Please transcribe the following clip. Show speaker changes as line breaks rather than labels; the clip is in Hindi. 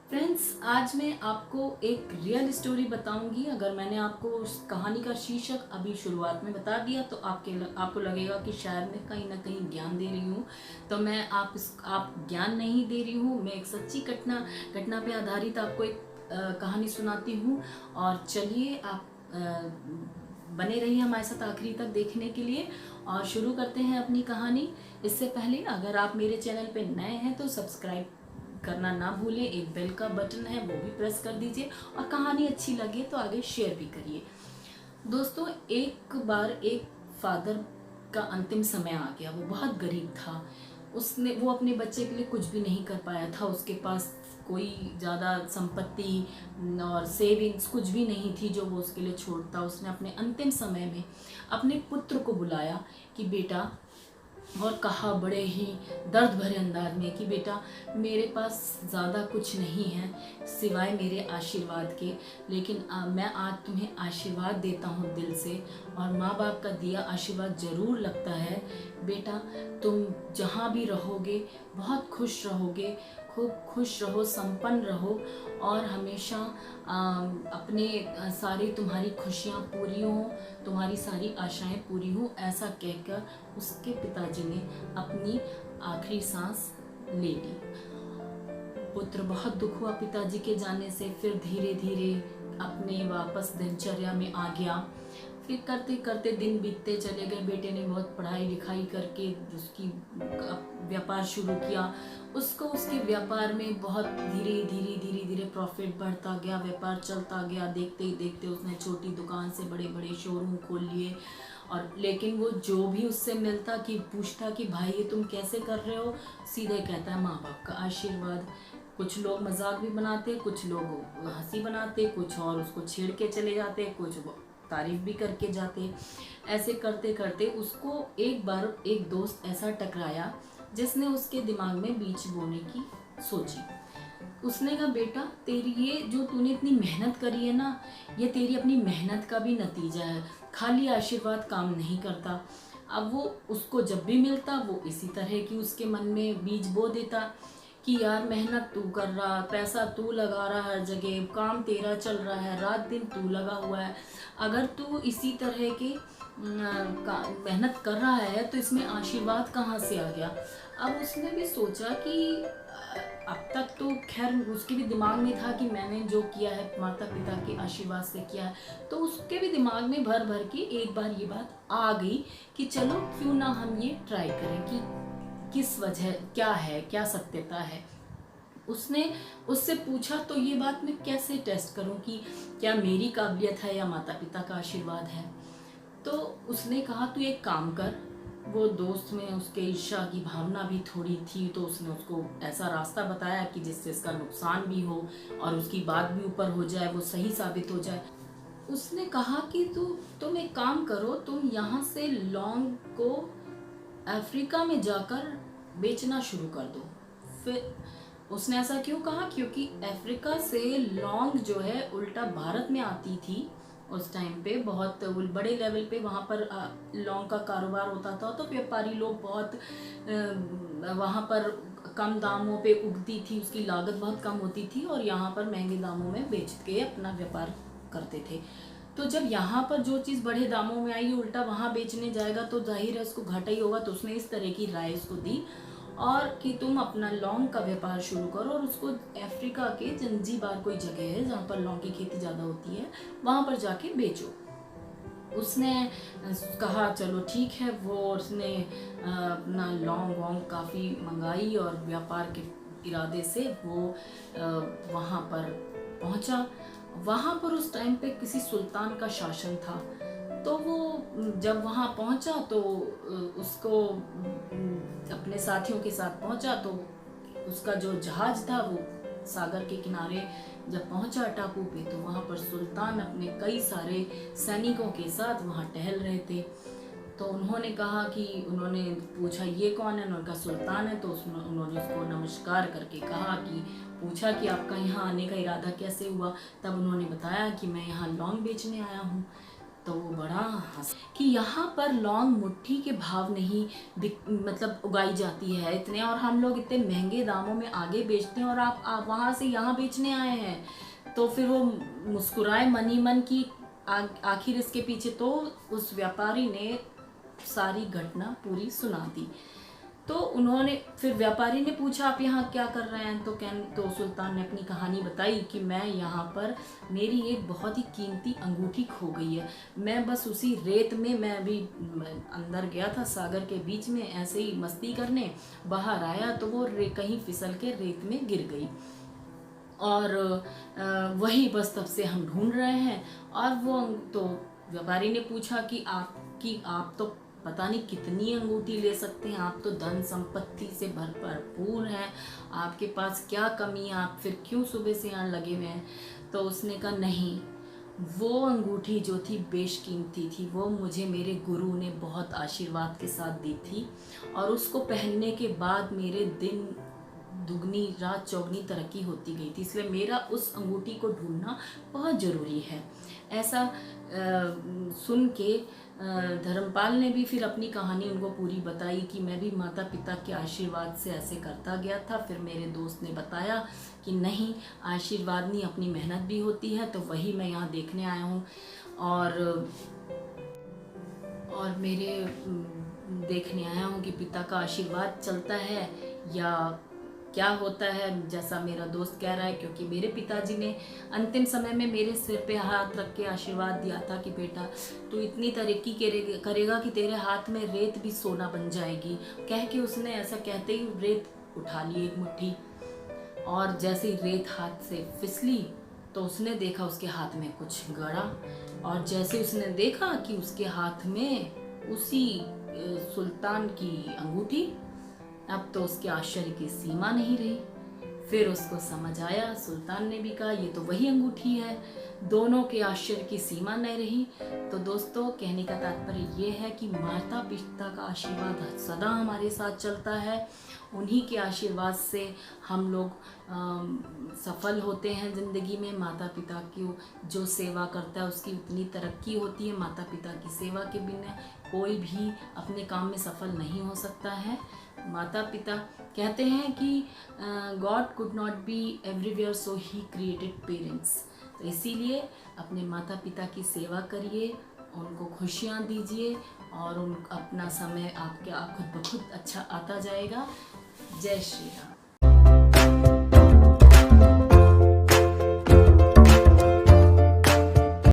फ्रेंड्स, आज मैं आपको एक रियल स्टोरी बताऊंगी। अगर मैंने आपको उस कहानी का शीर्षक अभी शुरुआत में बता दिया तो आपको लगेगा कि शायद मैं कहीं ना कहीं ज्ञान दे रही हूँ। तो मैं आप ज्ञान नहीं दे रही हूँ, मैं एक सच्ची घटना पे आधारित आपको एक कहानी सुनाती हूँ। और चलिए आप बने रहिए हमारे साथ आखिरी तक देखने के लिए। और शुरू करते हैं अपनी कहानी। इससे पहले अगर आप मेरे चैनल पे नए हैं तो सब्सक्राइब करना ना भूलें, एक बेल का बटन है वो भी प्रेस कर दीजिए, और कहानी अच्छी लगे तो आगे शेयर भी करिए। दोस्तों, एक बार एक फादर का अंतिम समय आ गया। वो बहुत गरीब था। वो अपने बच्चे के लिए कुछ भी नहीं कर पाया था। उसके पास कोई ज़्यादा संपत्ति और सेविंग्स कुछ भी नहीं थी जो वो उसके लिए छोड़ता। उसने अपने अंतिम समय में अपने पुत्र को बुलाया कि बेटा, और कहा बड़े ही दर्द भरे अंदाज में कि बेटा, मेरे पास ज़्यादा कुछ नहीं है सिवाय मेरे आशीर्वाद के, लेकिन मैं आज तुम्हें आशीर्वाद देता हूँ दिल से, और माँ बाप का दिया आशीर्वाद ज़रूर लगता है। बेटा, तुम जहाँ भी रहोगे बहुत खुश रहोगे, खूब खुश रहो, संपन्न रहो, और हमेशा अपने सारी तुम्हारी खुशियाँ पूरी हों, तुम्हारी सारी आशाएं पूरी हों, ऐसा कहकर उसके पिताजी ने अपनी आखिरी सांस ले ली। पुत्र बहुत दुख हुआ पिताजी के जाने से। फिर धीरे धीरे अपने वापस दिनचर्या में आ गया। फिर करते करते दिन बीतते चले गए। बेटे ने बहुत पढ़ाई लिखाई करके उसकी व्यापार शुरू किया। उसको उसके व्यापार में बहुत धीरे धीरे धीरे धीरे प्रॉफिट बढ़ता गया, व्यापार चलता गया। देखते ही देखते उसने छोटी दुकान से बड़े बड़े शोरूम खोल लिए। और लेकिन वो जो भी उससे मिलता कि पूछता कि भाई ये तुम कैसे कर रहे हो, सीधे कहता है माँ बाप का आशीर्वाद। कुछ लोग मजाक भी बनाते, कुछ लोग हंसी बनाते, कुछ और उसको छेड़ के चले जाते, कुछ तारीफ भी करके जाते। ऐसे करते करते उसको एक बार एक दोस्त ऐसा टकराया जिसने उसके दिमाग में बीज बोने की सोची। उसने कहा, बेटा, तेरी ये जो तूने इतनी मेहनत करी है ना, ये तेरी अपनी मेहनत का भी नतीजा है। खाली आशीर्वाद काम नहीं करता। अब वो उसको जब भी मिलता वो इसी तरह की उसके मन में बीज बो देता कि यार, मेहनत तू कर रहा, पैसा तू लगा रहा, हर जगह काम तेरा चल रहा है, रात दिन तू लगा हुआ है। अगर तू इसी तरह की मेहनत कर रहा है तो इसमें आशीर्वाद कहाँ से आ गया। अब उसने भी सोचा कि अब तक तो खैर उसके भी दिमाग में था कि मैंने जो किया है माता पिता के आशीर्वाद से किया है, तो उसके भी दिमाग में भर भर के एक बार ये बात आ गई कि चलो क्यों ना हम ये ट्राई करें कि किस वजह क्या है, क्या सत्यता है। उसने उससे पूछा, तो ये बात मैं कैसे टेस्ट करूं कि क्या मेरी काबिलियत है या माता पिता का आशीर्वाद है। तो उसने कहा, तू एक काम कर। वो दोस्त में उसके ईर्ष्या की भावना भी थोड़ी थी, तो उसने उसको ऐसा रास्ता बताया कि जिससे इसका नुकसान भी हो और उसकी बात भी ऊपर हो जाए, वो सही साबित हो जाए। उसने कहा कि तुम एक काम करो, तुम यहाँ से लौंग को अफ्रीका में जाकर बेचना शुरू कर दो। फिर उसने ऐसा क्यों कहा, क्योंकि अफ्रीका से लौंग जो है उल्टा भारत में आती थी। उस टाइम पे बहुत बड़े लेवल पे वहाँ पर लौंग का कारोबार होता था, तो व्यापारी लोग बहुत वहाँ पर कम दामों पे उगती थी, उसकी लागत बहुत कम होती थी, और यहाँ पर महंगे दामों में बेच के अपना व्यापार करते थे। तो जब यहाँ पर जो चीज़ बड़े दामों में आई उल्टा वहाँ बेचने जाएगा तो जाहिर है उसको घाटा ही होगा। तो उसने इस तरह की राय उसको दी, और कि तुम अपना लौंग का व्यापार शुरू करो, और उसको अफ्रीका के जंजीबार कोई जगह है जहाँ पर लौंग की खेती ज़्यादा होती है, वहाँ पर जाके बेचो। उसने कहा चलो ठीक है। वो उसने अपना लौंग वोंग काफ़ी मंगाई और व्यापार के इरादे से वो वहाँ पर पहुँचा। वहाँ पर उस टाइम पे किसी सुल्तान का शासन था। तो वो जब वहाँ पहुँचा तो उसको अपने साथियों के साथ पहुँचा, तो उसका जो जहाज था वो सागर के किनारे जब पहुंचा टापू पे, तो वहाँ पर सुल्तान अपने कई सारे सैनिकों के साथ वहाँ टहल रहे थे। तो उन्होंने कहा कि उन्होंने पूछा ये कौन है, उन्होंने कहा सुल्तान है। तो उन्होंने उसको नमस्कार करके कहा कि पूछा कि आपका यहाँ आने का इरादा कैसे हुआ। तब उन्होंने बताया कि मैं यहाँ लौंग बेचने आया हूँ। तो वो बड़ा हंस कि यहाँ पर लौंग मुट्ठी के भाव नहीं मतलब उगाई जाती है इतने, और हम लोग इतने महंगे दामों में आगे बेचते हैं और आप वहाँ से यहाँ बेचने आए हैं। तो फिर वो मुस्कुराए मन ही मन की आखिर इसके पीछे तो उस व्यापारी ने सारी घटना पूरी सुना दी। तो उन्होंने फिर व्यापारी ने पूछा आप यहाँ क्या कर रहे हैं, तो सुल्तान ने अपनी कहानी बताई कि मैं यहाँ पर मेरी एक बहुत ही कीमती अंगूठी खो गई है। मैं बस उसी रेत में मैं अभी अंदर गया था सागर के बीच में ऐसे ही मस्ती करने, बाहर आया तो वो कहीं फिसल के रेत में गिर गई और वही बस तब से हम ढूंढ रहे हैं। और वो तो व्यापारी ने पूछा कि आप तो पता नहीं कितनी अंगूठी ले सकते हैं, आप तो धन संपत्ति से भरपूर हैं, आपके पास क्या कमी है, आप फिर क्यों सुबह से यहाँ लगे हुए हैं। तो उसने कहा नहीं, वो अंगूठी जो थी बेशकीमती थी, वो मुझे मेरे गुरु ने बहुत आशीर्वाद के साथ दी थी और उसको पहनने के बाद मेरे दिन दुगनी रात चौगनी तरक्की होती गई थी, इसलिए मेरा उस अंगूठी को ढूंढना बहुत ज़रूरी है। ऐसा सुन के धर्मपाल ने भी फिर अपनी कहानी उनको पूरी बताई कि मैं भी माता पिता के आशीर्वाद से ऐसे करता गया था। फिर मेरे दोस्त ने बताया कि नहीं, आशीर्वाद नहीं, अपनी मेहनत भी होती है, तो वही मैं यहाँ देखने आया हूँ। और मेरे देखने आया हूँ कि पिता का आशीर्वाद चलता है या क्या होता है, जैसा मेरा दोस्त कह रहा है। क्योंकि मेरे पिताजी ने अंतिम समय में मेरे सिर पे हाथ रख के आशीर्वाद दिया था कि बेटा तू इतनी तरक्की करेगा कि तेरे हाथ में रेत भी सोना बन जाएगी। कह के उसने ऐसा कहते ही रेत उठा ली एक मुट्ठी, और जैसे ही रेत हाथ से फिसली तो उसने देखा उसके हाथ में कुछ गड़ा, और जैसे उसने देखा कि उसके हाथ में उसी सुल्तान की अंगूठी, अब तो उसके आश्चर्य की सीमा नहीं रही। फिर उसको समझ आया, सुल्तान ने भी कहा ये तो वही अंगूठी है, दोनों के आश्चर्य की सीमा नहीं रही। तो दोस्तों, कहने का तात्पर्य ये है कि माता पिता का आशीर्वाद सदा हमारे साथ चलता है, उन्हीं के आशीर्वाद से हम लोग सफल होते हैं ज़िंदगी में। माता पिता की जो सेवा करता है उसकी उतनी तरक्की होती है। माता पिता की सेवा के बिना कोई भी अपने काम में सफल नहीं हो सकता है। माता पिता कहते हैं कि God could not be everywhere so he created parents. तो इसीलिए अपने माता पिता की सेवा करिए, उनको खुशियाँ दीजिए और अपना समय आप खुद ब खुद अच्छा आता जाएगा। जय श्री राम।